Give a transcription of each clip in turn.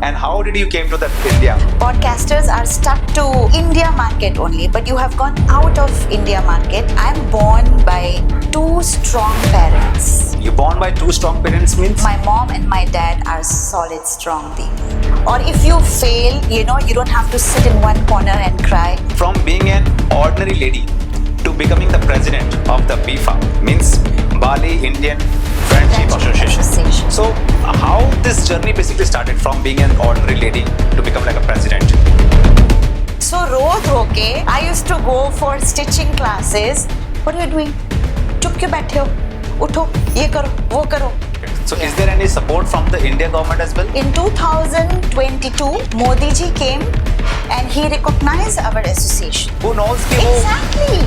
And how did you came to the India? Podcasters are stuck to India market only, but you have gone out of India market. I'm born by two strong parents. You born by two strong parents means? My mom and my dad are solid, strong people. Or if you fail, you don't have to sit in one corner and cry. From being an ordinary lady to becoming the president of the BIFA means Bali Indian Friendship Association. So how this journey basically started from being an ordinary lady to become like a president? So ro ke, I used to go for stitching classes. What are you doing? चुप क्यों बैठे हो? उठो, ये करो, वो करो. So is there any support from the India government as well? In 2022, Modi ji came and he recognized our association. Who knows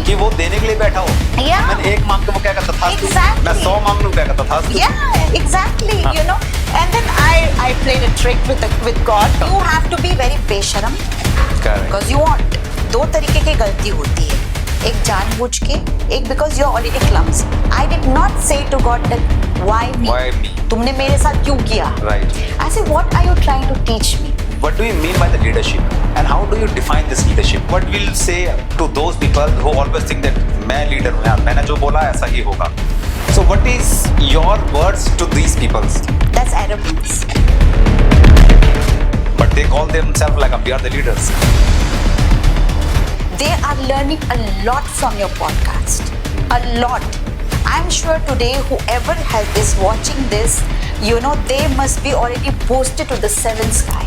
कि वो देने के लिए बैठा हो? Yeah. मैंने एक मांग के वो क्या करता था? Exactly. मैं 100 मांग लूँ क्या करता था? Yeah, exactly. And then I played a trick with God. You have to be very besharam because you want. दो तरीके की गलती होती है. एक जानबूझ के, एक because you're already clumsy. I did not say to God that why me? Why me? तुमने मेरे साथ क्यों किया? Right. I said, what are you trying to teach me? What do you mean by the leadership? And how do you define this leadership? What will you say to those people who always think that मैं leader हूँ यार, मैंने जो बोला ऐसा ही होगा. So what is your words to these people? That's arrogance. But they call themselves like we are the leaders. They are learning a lot from your podcast. A lot. I'm sure today whoever is watching this, they must be already boosted to the seventh sky.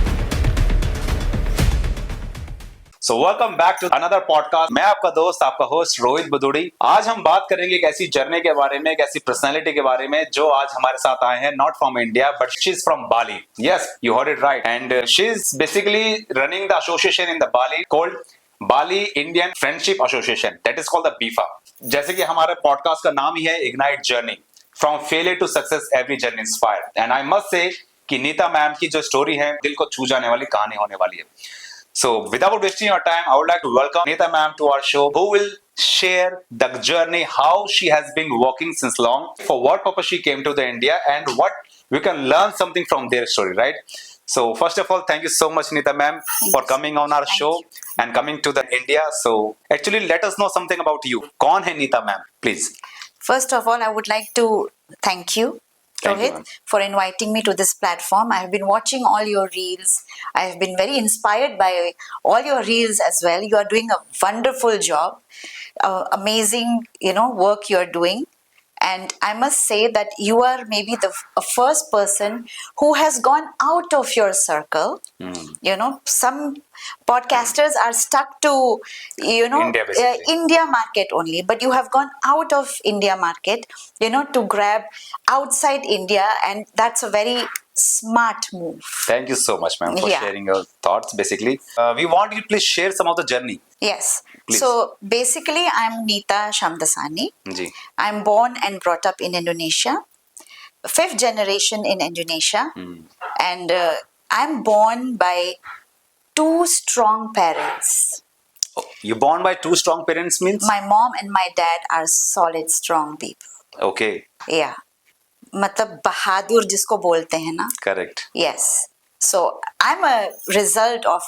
So welcome back to another podcast. मैं आपका दोस्त, आपका host Rohit बदुड़ी. आज हम बात करेंगे एक ऐसी जर्नी के बारे में, एक ऐसी पर्सनालिटी के बारे में जो आज हमारे साथ आए हैं, not from India, but she is from Bali. Yes, you heard it right. And she is basically running the association in the Bali called Bali Indian Friendship Association. That is called the BIFA. जैसे कि हमारे podcast का नाम ही है ignite journey, from failure to success every journey inspire. And I must say कि Nita ma'am की जो स्टोरी है दिल को छू जाने वाली कहानी होने वाली है. So without wasting your time, I would like to welcome Neeta ma'am to our show, who will share the journey, how she has been working since long, for what purpose she came to the India, and what we can learn something from their story, right? So first of all, thank you so much, Neeta ma'am, for coming on our show and coming to the India. So actually, let us know something about you. कौन है Neeta ma'am, please? First of all, I would like to thank you, Rohit, for inviting me to this platform. I have been watching all your reels. I have been very inspired by all your reels as well. You are doing a wonderful job. Amazing, work you are doing. And I must say that you are maybe the first person who has gone out of your circle. Some podcasters are stuck to, India market only. But you have gone out of India market, to grab outside India. And that's a very smart move. Thank you so much, ma'am, for sharing your thoughts. Basically, we want you to please share some of the journey. Yes. Please. So basically, I'm Neeta Shamdasani. Ji. I'm born and brought up in Indonesia. 5th generation in Indonesia. And I'm born by two strong parents. Oh, you born by two strong parents means? My mom and my dad are solid, strong people. Okay. Yeah. मतलब बहादुर जिसको बोलते हैं ना. Correct. Yes. So I'm a result of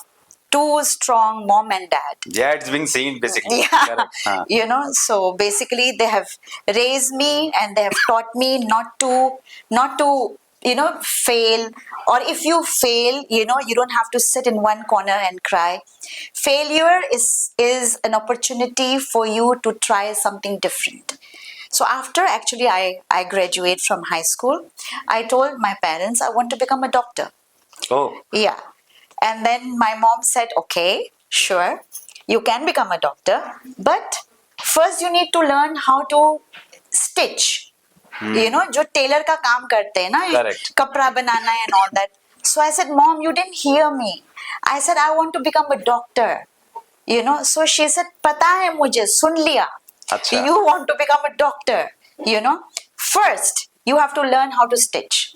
two strong mom and dad. Yeah, it's being seen basically. Yeah. Correct. So basically they have raised me and they have taught me not to fail. Or if you fail, you don't have to sit in one corner and cry. Failure is an opportunity for you to try something different. So after actually I graduate from high school, I told my parents I want to become a doctor. Oh. Yeah. And then my mom said, okay, sure, you can become a doctor, but first you need to learn how to stitch. जो Taylor का काम करते हैं ना, कपड़ा बनाना and all that. So I said, Mom, you didn't hear me. I said, I want to become a doctor. So she said, पता है मुझे, सुन लिया. अच्छा. You want to become a doctor. First, you have to learn how to stitch.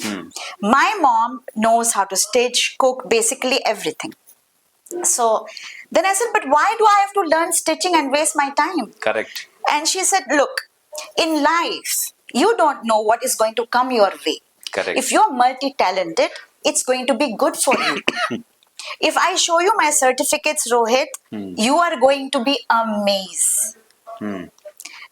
My mom knows how to stitch, cook, basically everything. So then I said, but why do I have to learn stitching and waste my time? Correct. And she said, look, in life, you don't know what is going to come your way. Correct. If you're multi-talented, it's going to be good for you. If I show you my certificates, Rohit, you are going to be amazed.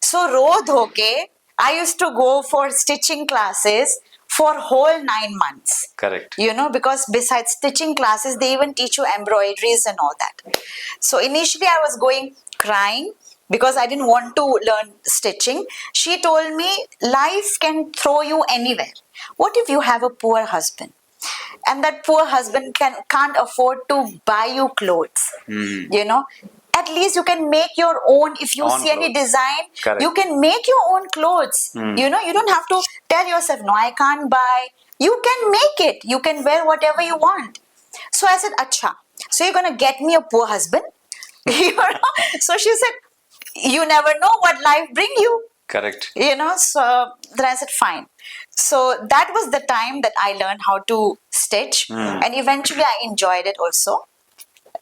So ro dhoke, I used to go for stitching classes for whole 9 months. Correct. You know, because besides stitching classes, they even teach you embroideries and all that. So initially I was going crying because I didn't want to learn stitching. She told me life can throw you anywhere. What if you have a poor husband? And that poor husband can't afford to buy you clothes. You know, at least you can make your own. If you Own see any clothes. design, Correct. you can make your own clothes. You know, you don't have to tell yourself, no, I can't buy. You can make it. You can wear whatever you want. So I said, acha, so you're going to get me a poor husband? You know? So she said, you never know what life bring you. Correct. You know, so then I said, fine. So that was the time that I learned how to stitch, and eventually I enjoyed it also.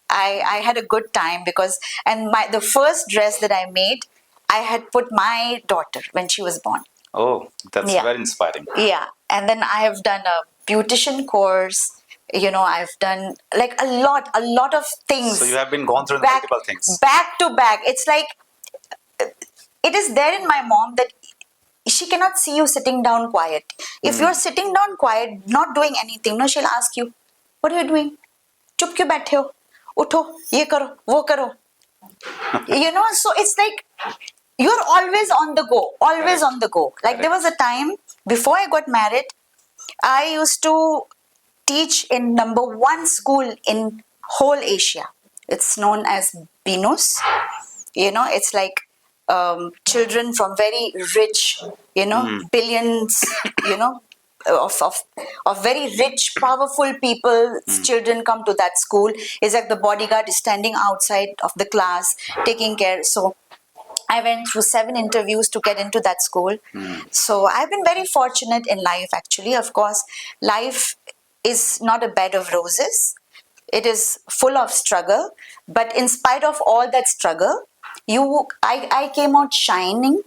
I had a good time because, and the first dress that I made, I had put my daughter when she was born. Oh, that's Yeah. very inspiring. Yeah, and then I have done a beautician course. You know, I've done like a lot of things. So you have been gone through back, multiple things. back to back. It's like it is there in my mom that she cannot see you sitting down quiet. If you're sitting down quiet, not doing anything, no, she'll ask you, "What are you doing? चुप क्यों बैठे हो? उठो, ये करो, वो करो." You know, so it's like you're always on the go, always Correct. on the go. Like there was a time before I got married, I used to teach in #1 school in whole Asia. It's known as BINUS. You know, it's like children from very rich, you know, billions, you know, of very rich, powerful people's children come to that school. It's like the bodyguard is standing outside of the class, taking care. So I went through 7 interviews to get into that school. So I've been very fortunate in life, actually. Of course, life is not a bed of roses. It is full of struggle. But in spite of all that struggle, I came out shining,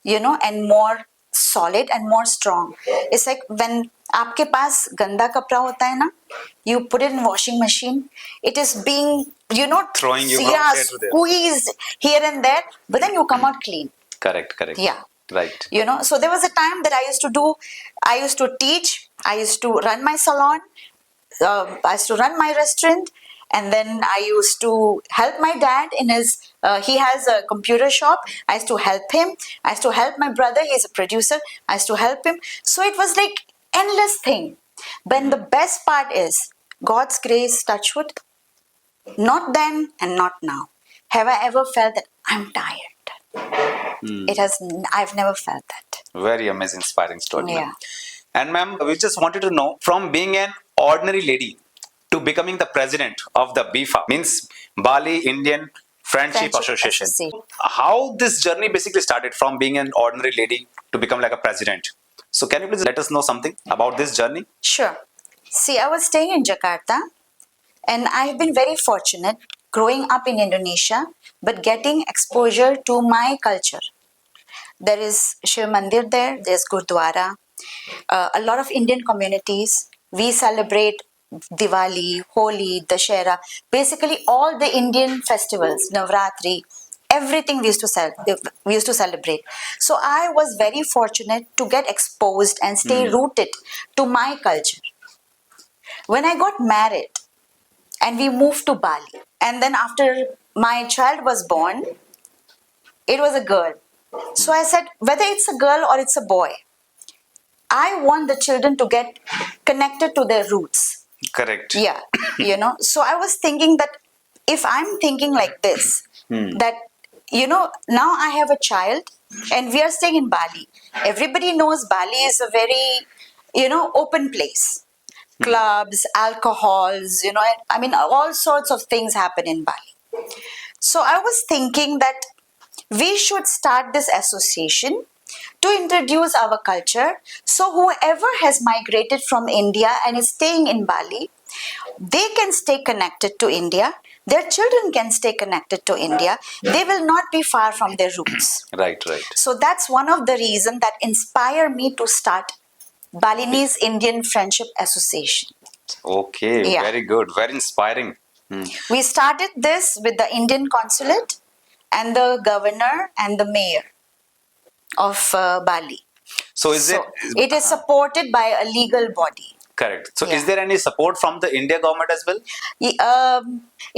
you know, and more solid and more strong. It's like when आपके पास गंदा कपड़ा होता है ना, you put it in washing machine, it is being, you know, Throwing you from yeah, here to there. squeezed here and there, but then you come out clean. Correct, correct. Yeah. Right. You know, so there was a time that I used to teach, I used to run my salon, I used to run my restaurant, and then I used to help my dad in his, he has a computer shop. I used to help him. I used to help my brother. He's a producer. I used to help him. So it was like endless thing. But the best part is God's grace, touch wood, not then and not now. Have I ever felt that I'm tired? I've never felt that. Very amazing, inspiring story. Yeah. Ma'am. And ma'am, we just wanted to know, from being an ordinary lady to becoming the president of the BIFA, means Bali Indian Friendship Association. How this journey basically started from being an ordinary lady to become like a president. So can you please let us know something about this journey? Sure. See, I was staying in Jakarta, and I've been very fortunate growing up in Indonesia, but getting exposure to my culture. There is Shiv Mandir there, there's Gurdwara, a lot of Indian communities. We celebrate Diwali, Holi, Dashera, basically all the Indian festivals, Navratri, everything we used to celebrate. So I was very fortunate to get exposed and stay rooted to my culture. When I got married and we moved to Bali, and then after my child was born, it was a girl. So I said, whether it's a girl or it's a boy, I want the children to get connected to their roots. Correct. Yeah, you know. So I was thinking that if I'm thinking like this, that, you know, now I have a child and we are staying in Bali. Everybody knows Bali is a very, you know, open place. Clubs, alcohols, you know, I mean, all sorts of things happen in Bali. So I was thinking that we should start this association to introduce our culture. So whoever has migrated from India and is staying in Bali, they can stay connected to India. Their children can stay connected to India. They will not be far from their roots. Right, right. So that's one of the reasons that inspired me to start Balinese Indian Friendship Association. Okay, Yeah. very good, very inspiring. Hmm. We started this with the Indian consulate and the governor and the mayor of Bali. So is So it it is supported by a legal body. correct? So is Yeah. there any support from the India government as well?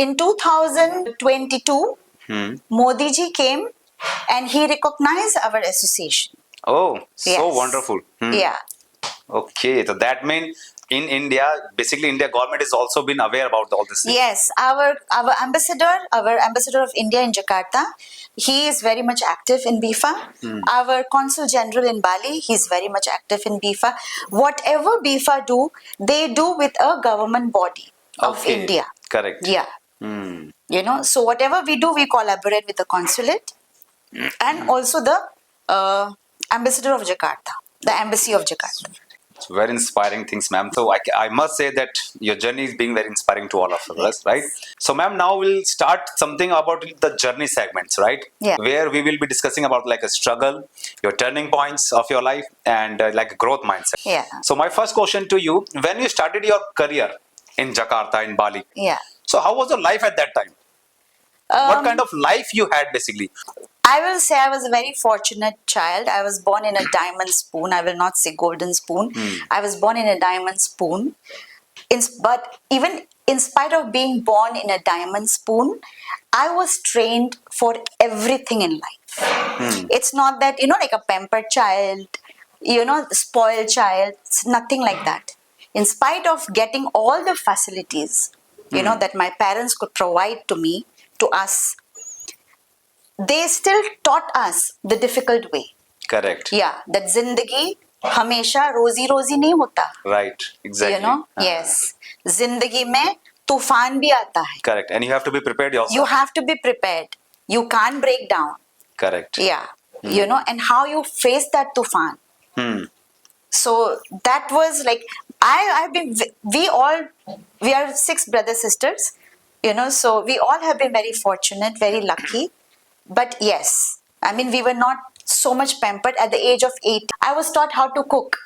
In 2022, Hmm. Modi ji came and he recognized our association. Oh, so Yes. wonderful. Hmm. Yeah. Okay, so that means in India, basically India government has also been aware about all this. Yes, our ambassador of India in Jakarta, he is very much active in BIFA. Our consul general in Bali, he is very much active in BIFA. Whatever BIFA do, they do with a government body of Okay, India. correct. Yeah, Hmm. so whatever we do, we collaborate with the consulate and also the ambassador of Jakarta, the embassy of Jakarta. It's very inspiring things, ma'am. So I must say that your journey is being very inspiring to all of us, right? So, ma'am, now we'll start something about the journey segments, right? Yeah. Where we will be discussing about like a struggle, your turning points of your life, and like a growth mindset. Yeah. So, my first question to you: when you started your career in Jakarta, in Bali, Yeah. so how was your life at that time? What Um, kind of life you had, basically? I will say I was a very fortunate child. I was born in a diamond spoon. I will not say golden spoon. I was born in a diamond spoon. But even in spite of being born in a diamond spoon, I was trained for everything in life. It's not that, like a pampered child, spoiled child. It's nothing like that. In spite of getting all the facilities, that my parents could provide to us, they still taught us the difficult way. Correct. Yeah, that zindagi हमेशा रोजी रोजी नहीं होता. Right. Exactly. Yes. जिंदगी में तूफान भी आता है. Correct. And you have to be prepared yourself. You have to be prepared. You can't break down. Correct. Yeah. And how you face that tufan. Hmm. So that was like, I've been, we are 6 brother sisters, so we all have been very fortunate, very lucky. But yes, I mean, we were not so much pampered. At the age of 8, I was taught how to cook.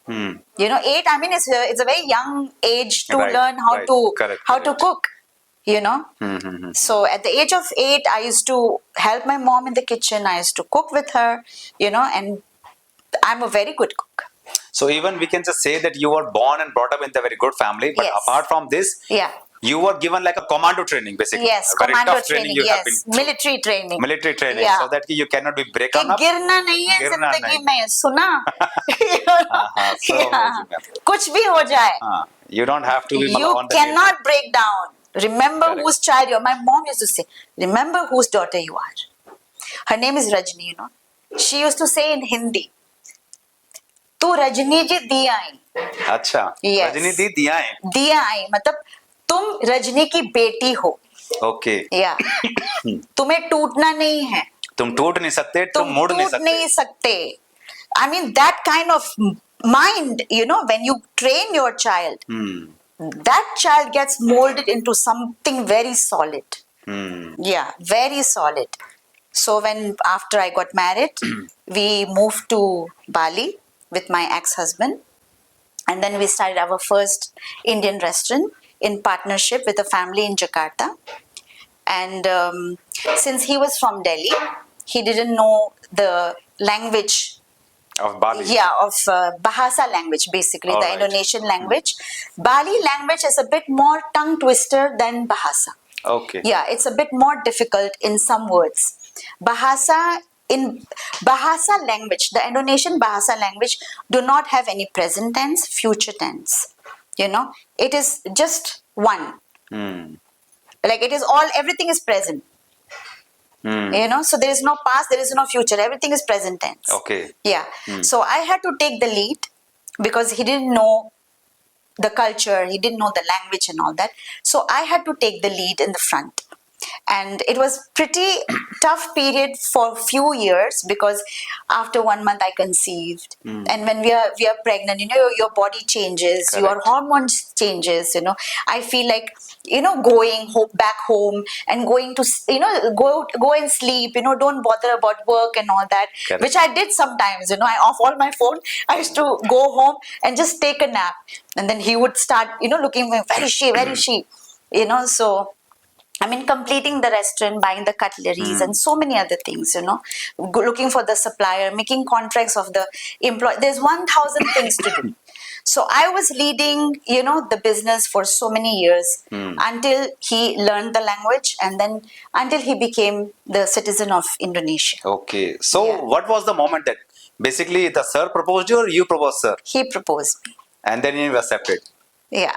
8, I mean, it's a very young age to Right, learn how right. to Correct, how to correct. cook. So at the age of 8, I used to help my mom in the kitchen. I used to cook with her, and I'm a very good cook. So even we can just say that you were born and brought up in a very good family. But Yes. apart from this, Yeah. you were given like a commando training, basically. Yes, A very commando tough training you have been yes, through. military training. Military training, Yeah. so that you cannot be कि broken up. गिरना नहीं है गिरना जिंदगी नहीं। में सुना so Yeah. amazing, ma'am. कुछ भी हो जाए You don't have to be you on the cannot break down. Remember Correct. whose child you are. My mom used to say, remember whose daughter you are. Her name is Rajni, She used to say in Hindi, तू रजनी जी दी आई. अच्छा. Yes. Rajni दी दिया है. दिया आई मतलब तुम रजनी की बेटी हो. Okay. या तुम्हें टूटना नहीं है. तुम टूट नहीं सकते, तुम मुड़ नहीं टूट सकते. नहीं सकते. I mean, that kind of mind, when you train your child, that child gets molded into something very solid. Yeah, very solid. So after I got married, we moved to Bali with my ex-husband, and then we started our first Indian restaurant in partnership with a family in Jakarta. And since he was from Delhi, he didn't know the language Of Bali. Yeah, of Bahasa language, basically, All the right. Indonesian language. Bali language is a bit more tongue twister than Bahasa. Okay. Yeah, it's a bit more difficult in some words. In Bahasa language, the Indonesian Bahasa language do not have any present tense, future tense. It is just one. Like everything is present. So there is no past, there is no future. Everything is present tense. Okay. Yeah. So I had to take the lead because he didn't know the culture, he didn't know the language and all that. So I had to take the lead in the front. And it was pretty tough period for few years because after 1 month I conceived. And when we are pregnant, your body changes, your Correct. hormones changes, I feel like going back home and going to, go and sleep, don't bother about work and all that, Correct. which I did sometimes. I off all my phone. I used to go home and just take a nap. And then he would start, looking for, where is she? Where is she? So completing the restaurant, buying the cutleries, and so many other things, looking for the supplier, making contracts of the employee. There's 1,000 things to do. So I was leading, the business for so many years until he learned the language, and then until he became the citizen of Indonesia. Okay. So Yeah. what was the moment that basically the sir proposed you or you proposed sir? He proposed me. And then you accepted. Yeah.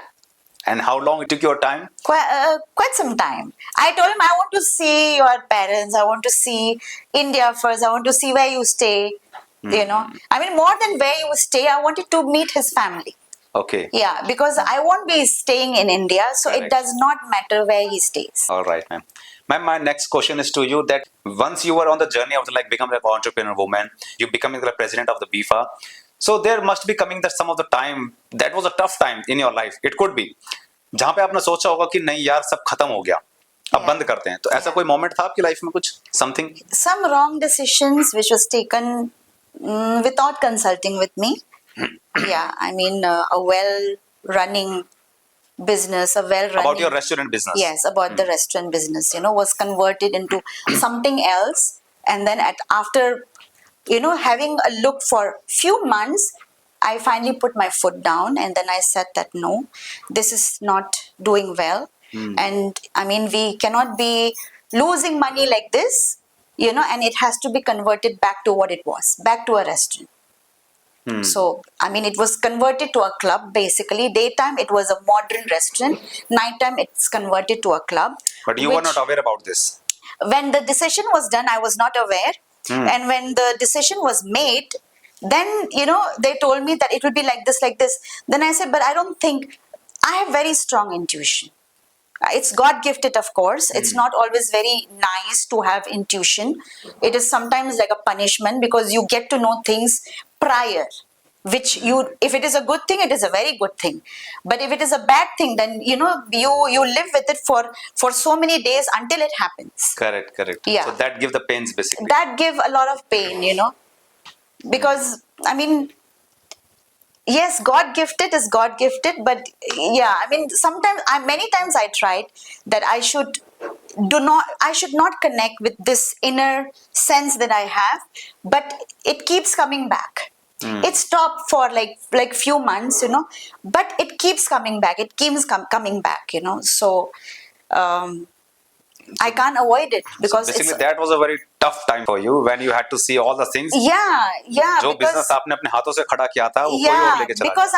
And how long it took your time? Quite some time. I told him, I want to see your parents. I want to see India first. I want to see where you stay. More than where you stay, I wanted to meet his family. Okay. Yeah, because I won't be staying in India, so Correct. it does not matter where he stays. All right, ma'am. Ma'am, my next question is to you that once you were on the journey of becoming an entrepreneur woman, you becoming the president of the BIFA. So there must be coming that some of the time that was a tough time in your life. It could be. जहाँ पे आपने सोचा होगा कि नहीं यार सब खत्म हो गया अब Yeah. बंद करते हैं तो ऐसा Yeah. कोई मोमेंट था आपकी लाइफ में कुछ something Some wrong decisions which was taken without consulting with me. Yeah, a well-running business, a well-running... about your restaurant business? Yes, about the restaurant business, was converted into something else. And then after, having a look for few months, I finally put my foot down, and then I said that no, this is not doing well. And we cannot be losing money like this, and it has to be converted back to what it was, back to a restaurant. So, it was converted to a club basically. Daytime, it was a modern restaurant. Nighttime, it's converted to a club. But you were not aware about this. When the decision was done, I was not aware. And when the decision was made, then, they told me that it would be like this, like this. Then I said, but I don't think, I have very strong intuition. It's God gifted, of course. It's not always very nice to have intuition. It is sometimes like a punishment because you get to know things prior, which if it is a good thing, it is a very good thing. But if it is a bad thing, then you live with it for so many days until it happens. Correct. Yeah. So that give the pains basically. That give a lot of pain, because yes, God gifted is God gifted, but yeah, sometimes many times I tried that I should not connect with this inner sense that I have, but it keeps coming back. It stopped for like few months, but it keeps coming back. It keeps coming back, So I can't avoid it because basically that was a very tough time for you when you had to see all the things. Yeah, जो because business आपने अपने हाथों से खड़ा किया था वो कोई और लेके चला because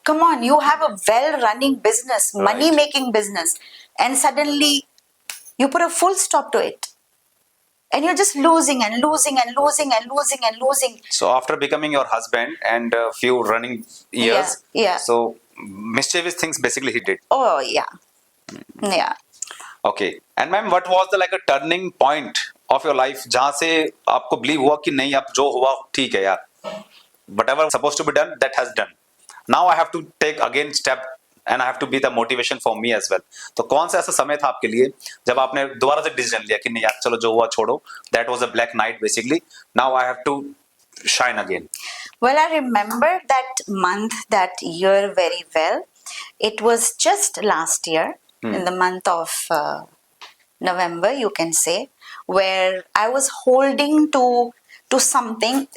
come on, you have a well-running business, Right. money-making business, and suddenly you put a full stop to it, and you're just losing and losing and losing and losing and losing. So after becoming your husband and a few running years, Yeah. so mischievous things basically he did. Oh yeah, yeah. Okay. And ma'am, what was the a turning point of your life जहाँ से आपको believe हुआ कि नहीं अब जो हुआ ठीक है यार, whatever supposed to be done that has done. Now I have to take again step and I have to be the motivation for me as well. तो कौन सा ऐसा समय था आपके लिए जब आपने दोबारा से डिसीजन लिया कि नहीं यार चलो जो हुआ छोड़ो. That was a black night basically. Now I have to shine again. Well, I remember that month, that year very well. It was just last year, in the month of November, you can say, where I was holding to something.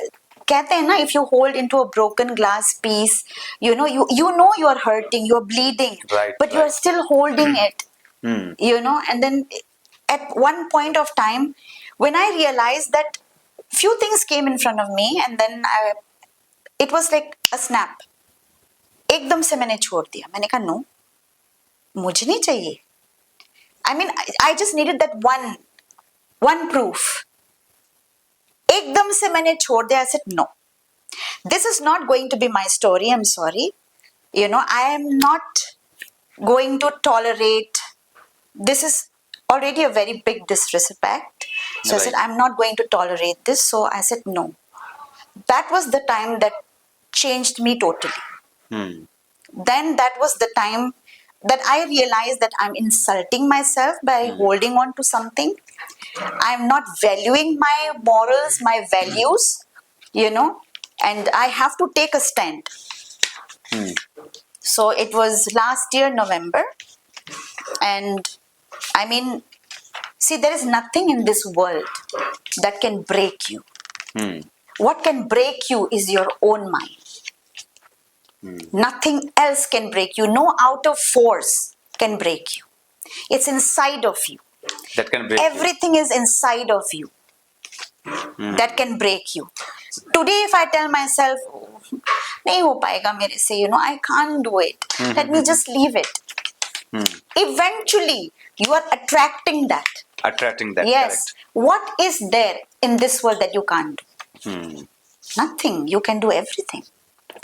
कहते हैं ना, if you hold into a broken glass piece, you know you are hurting, you are bleeding, Right, but you are still holding it. And then at one point of time, when I realized that few things came in front of me, and then it was like a snap. एकदम से मैंने छोड़ दिया. मैंने कहा no, मुझे नहीं चाहिए. I just needed that one proof. एकदम से मैंने छोड़ दिया. I said no, this is not going to be my story. I'm sorry. I am not going to tolerate. This is already a very big disrespect. So Right. I said, I'm not going to tolerate this. So I said no. That was the time that changed me totally. Then that was the time that I realized that I'm insulting myself by holding on to something. I'm not valuing my morals, my values, and I have to take a stand. So it was last year, November, and I mean, see, there is nothing in this world that can break you. What can break you is your own mind. Nothing else can break you. No outer force can break you. It's inside of you. That can break Everything is inside of you that can break you. Today, if I tell myself, nahi ho payega mere se, I can't do it. Let me just leave it. Eventually, you are attracting that. Attracting that. Yes. Correct. What is there in this world that you can't do? Nothing. You can do everything.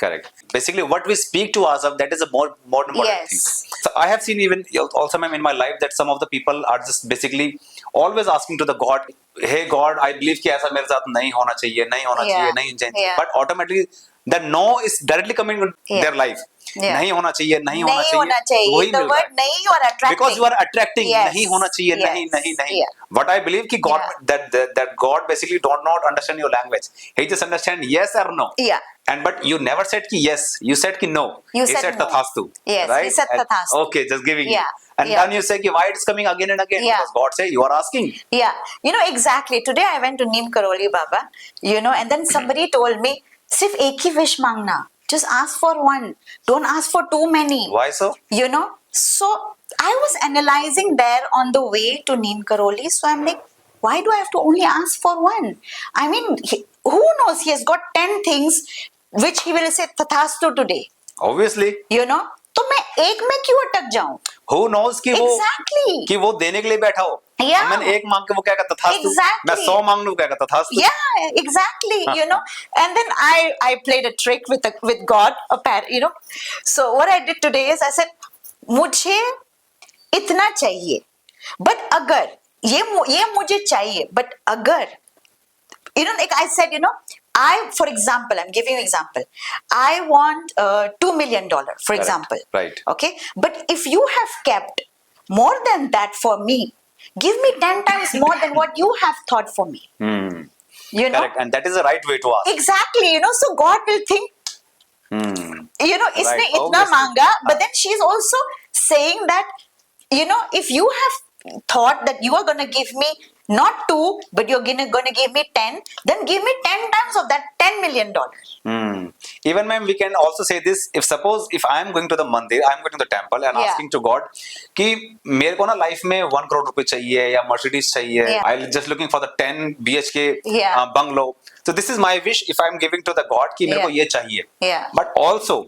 Correct. Basically, what we speak to ourselves, that is a more important Yes. thing. So I have seen even also in my life that some of the people are just basically always asking to the God, hey God, I believe कि ऐसा मेरे साथ नहीं होना चाहिए, नहीं होना Yeah. चाहिए, नहीं चाहिए. Yeah. But automatically the no is directly coming in Yeah. their life. Yeah. नहीं होना चाहिए, नहीं होना नहीं होना चाहिए. चाहिए. वही The मिल रहा word है. नहीं you are attracting. Because you are attracting. Yes. नहीं होना चाहिए, Yes. नहीं, नहीं, नहीं. Yeah. But I believe कि God Yeah. that God basically don't not understand your language. He just understand yes or no. Yeah. And but you never said ki yes. You said ki no. You he said no. tathastu. Yes, right? he said And- tathastu. Okay, just giving Yeah, you. And yeah. then you say ki why it's coming again and again? Yeah. Because God say you are asking. Yeah, exactly. Today I went to Neem Karoli Baba, and then somebody told me, "Sirf ek hi wish mangna. Just ask for one. Don't ask for too many." Why so? So I was analyzing there on the way to Neem Karoli. So I'm like, why do I have to only ask for one? I mean, who knows? He has got 10 things which he will say tathastu today. Obviously. तो मैं एक में क्यों अटक जाऊं? Who knows कि Exactly. कि वो देने के लिए बैठा हो. Yeah. मैंने एक मांग के वो कहेगा तथास्तु. Exactly. मैं 100 मांग लूं कहेगा तथास्तु. Yeah, exactly. And then I played a trick with God, So what I did today is I said, मुझे इतना चाहिए, but अगर ये मुझे चाहिए, but अगर like I said, for example, I'm giving you example. I want $2 million, for Correct. example. Right. Okay. But if you have kept more than that for me, give me 10 times more than what you have thought for me. Correct. And that is the right way to ask. Exactly. So God will think, इसने इतना obviously. मांगा, but then she's also saying that, if you have thought that you are going to give me not 2, but you're going to give me 10, then give me 10 times of that $10 million. Even ma'am, we can also say this, if I am going to the mandir, I am going to the temple and Yeah. asking to God कि मेरे को ना life में 1 crore रुपए चाहिए या Mercedes चाहिए. Yeah. I'm just looking for the 10 BHK Yeah. bungalow. So this is my wish if I am giving to the God कि मेरे को Yeah. ये चाहिए. Yeah. But also,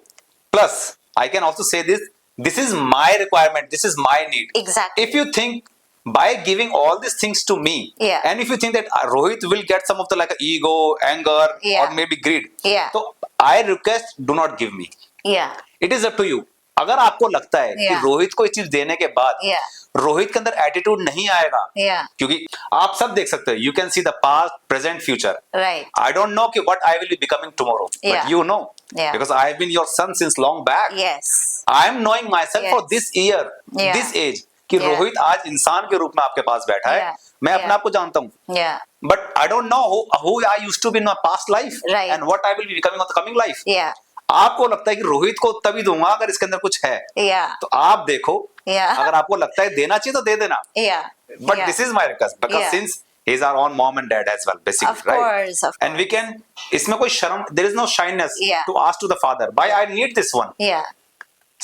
plus, I can also say this is my requirement, this is my need. Exactly. If you think by giving all these things to me, Yeah. and if you think that Rohit will get some of the like ego, anger, Yeah. or maybe greed, Yeah. so I request do not give me. Yeah. It is up to you. अगर आपको लगता है कि Yeah. Rohit को ये चीज देने के बाद Yeah. रोहित के अंदर एटीट्यूड नहीं आएगा, Yeah. क्योंकि आप सब देख सकते हो, you can see the past, present, future. Right. I don't know कि what I will be becoming tomorrow, Yeah. but you know, Yeah. because I have been your son since long back. Yes. I am knowing myself Yes. for this year, Yeah. this age, कि Yeah. Rohit आज इंसान के रूप में आपके पास बैठा है. Yeah. मैं अपने Yeah. आप को जानता हूँ. Yeah. But I don't know who I used to be in my past life, Right. and what I will be becoming of the coming life. Yeah. आपको लगता है कि रोहित को तभी दूंगा अगर इसके अंदर कुछ है. Yeah. तो आप देखो, Yeah. अगर आपको लगता है देना चाहिए तो दे देना. Yeah. But Yeah. this is my request because Yeah. since he's our own mom and dad as well, basically, Of right? course, of And we can, इसमें कोई शर्म, there is no shyness Yeah. to ask to the father, why I need this one. Yeah.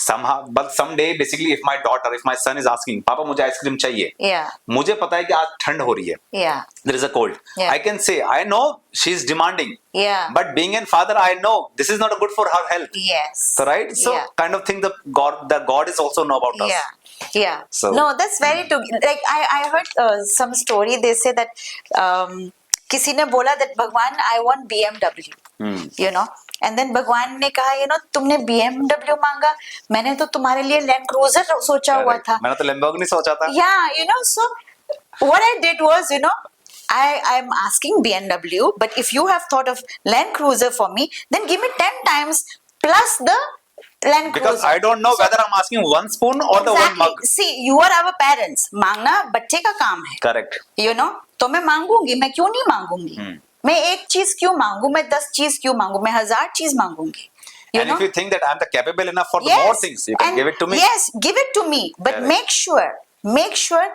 Somehow, but someday, basically, if my daughter, if my son is asking, पापा मुझे ice cream चाहिए, Yeah. मुझे पता है कि आज ठंड हो रही है, Yeah. there is a cold. Yeah. I can say, I know she's demanding, Yeah. but being a father, I know this is not good for her health. Yes. So, right? So, Yeah. kind of thing the God is also know about us. Yeah. Yeah. So- No, that's very true. Like I heard some story. They say that किसी ने बोला that भगवान I want BMW. And then भगवान ने कहा तुमने BMW मांगा, मैंने तो तुम्हारे लिए लैंड क्रूजर सोचा हुआ Correct. था. मैंने तो Lamborghini सोचा था. Yeah, so what I did was, I'm asking BMW, but if you have thought of Land Cruiser for me, then give me 10 times plus the Land Because Cruiser. I don't know whether I'm asking one spoon or the one mug. See, you are our parents. मांगना बच्चे का काम है. Correct. You know, तो मैं मांगूंगी, मैं क्यों नहीं मांगूंगी? मैं एक चीज क्यों मांगू, मैं 10 चीज क्यों मांगू, मैं 1000 चीज मांगूंगी. And if you think that I'm the capable enough for the more things, you can and give it to me. Yes, give it to me, but Correct. make sure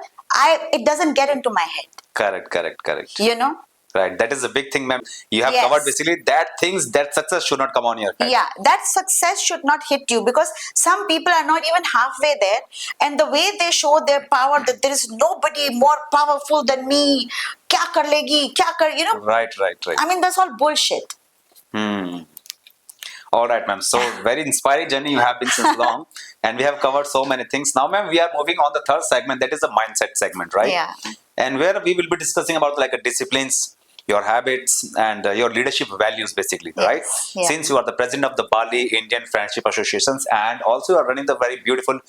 it doesn't get into my head. Correct. You know. Right, that is a big thing, ma'am. You have covered basically that things that success should not come on your head. Yeah, that success should not hit you, because some people are not even halfway there, and the way they show their power, that there is nobody more powerful than me. क्या कर लेगी, क्या कर, you know. Right. I mean, that's all bullshit. All right, ma'am. So very inspiring journey you have been since long, and we have covered so many things. Now, ma'am, we are moving on the third segment, that is the mindset segment, right? Yeah. And where we will be discussing about like a disciplines, your habits, and your leadership values, basically, right? Yeah. Since you are the president of the Bali Indian Friendship Associations, and also you are running the very beautiful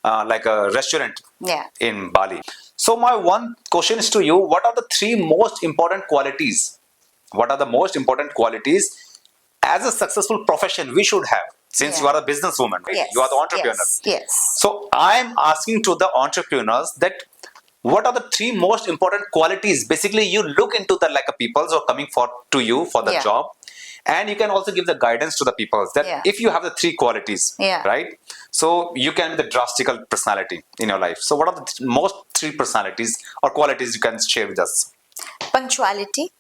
like a restaurant in Bali. So my one question is to you: what are the three most important qualities? What are the most important qualities as a successful profession we should have? Since you are a businesswoman, right? Yes. You are the entrepreneur. Yes. So I'm asking to the entrepreneurs that what are the three most important qualities basically you look into the like a people who are coming to you for the job, and you can also give the guidance to the people that if you have the three qualities, right, so you can be the drastical personality in your life. So what are the most three personalities or qualities you can share with us? Punctuality.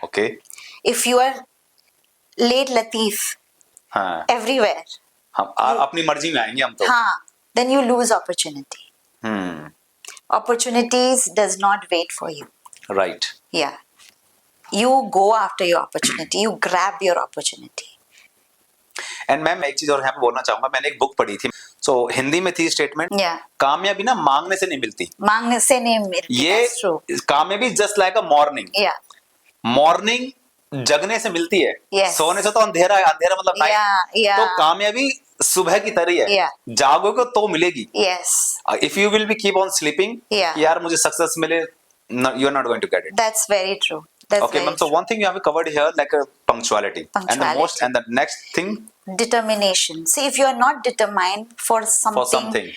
Okay. If you are late Latif everywhere, अपनी मर्जी में आएंगे हम तो. then you lose opportunity. Opportunities does not wait for you. Right. Yeah. You go after your opportunity. You grab your opportunity. And ma'am एक चीज और यहाँ पे बोलना चाहूंगा, मैंने एक बुक पढ़ी थी, so हिंदी में थी स्टेटमेंट, कामयाबी ना मांगने से नहीं मिलती. मांगने से नहीं मिलती. ये कामयाबी just like a morning. Morning जगने से मिलती है. सोने से तो अंधेरा है, अंधेरा मतलब नाइट. तो कामयाबी सुबह की तरह है. जागोगे तो मिलेगी. If you will be keep on sleeping, यार मुझे सक्सेस मिले, you are not going to get it. That's very true. Okay, ma'am. So one thing you have covered here, like punctuality. And the next thing, determination. See, if you are not determined for something,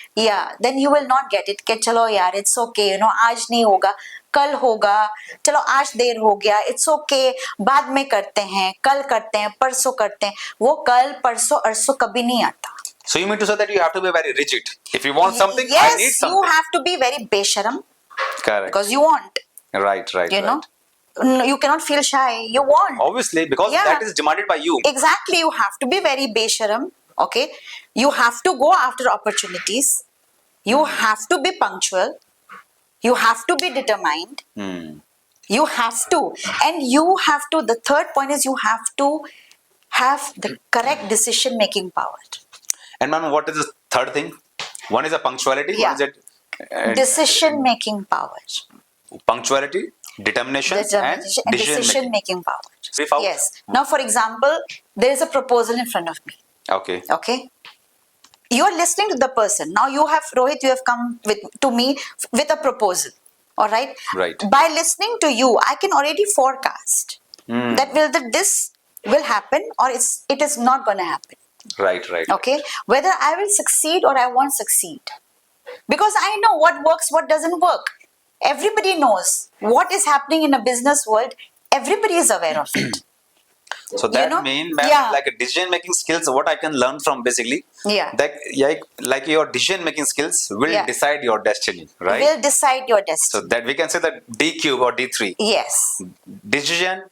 then you will not get it. कि चलो यार, it's okay. You know, आज नहीं होगा, कल होगा. चलो आज देर हो गया. It's okay. बाद में करते हैं, कल करते हैं, परसों करते हैं. वो कल, परसों, अरसों कभी नहीं आता. So you mean to say that you have to be very rigid. If you want something, I need something. You have to be very besharam. Correct. Because you want. Right. You know. You cannot feel shy. You want. Obviously, because that is demanded by you. Exactly. You have to be very besharam. Okay. You have to go after opportunities. You have to be punctual. You have to be determined. You have to. And you have to, the third point is you have to have the correct decision-making power. And ma'am, what is the third thing? One is a punctuality. One is a decision-making power. Punctuality, determination, and decision-making power. Yes. Now, for example, there is a proposal in front of me. Okay. You are listening to the person. Now you have, Rohit, you have come to me with a proposal. All right? Right. By listening to you, I can already forecast that this will happen or it is not going to happen. Right. Okay? Whether I will succeed or I won't succeed. Because I know what works, what doesn't work. Everybody knows what is happening in a business world. Everybody is aware of it. So that means, like a decision-making skills, what I can learn from basically, like your decision-making skills will decide your destiny, right? Will decide your destiny. So that we can say that D cube or D3. Yes. Decision,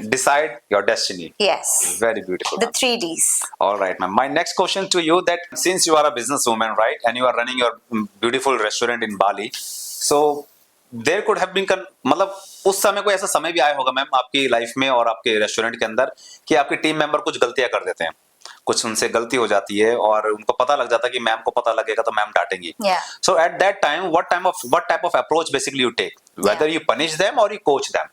decide your destiny. Yes. Very beautiful. The 3 Ds. All right, ma'am. My next question to you, that since you are a businesswoman, right, and you are running your beautiful restaurant in Bali, so there could have been, मतलब उस समय कोई ऐसा समय भी आया होगा ma'am आपकी लाइफ में और आपके रेस्टोरेंट के अंदर कि आपके टीम मेंबर कुछ गलतियां कर देते हैं, कुछ उनसे गलती हो जाती है और उनको पता लग जाता है कि मैम को पता लगेगा तो मैम डांटेंगी. So at that time what type of approach basically you take, whether you punish them और यू कोच देम?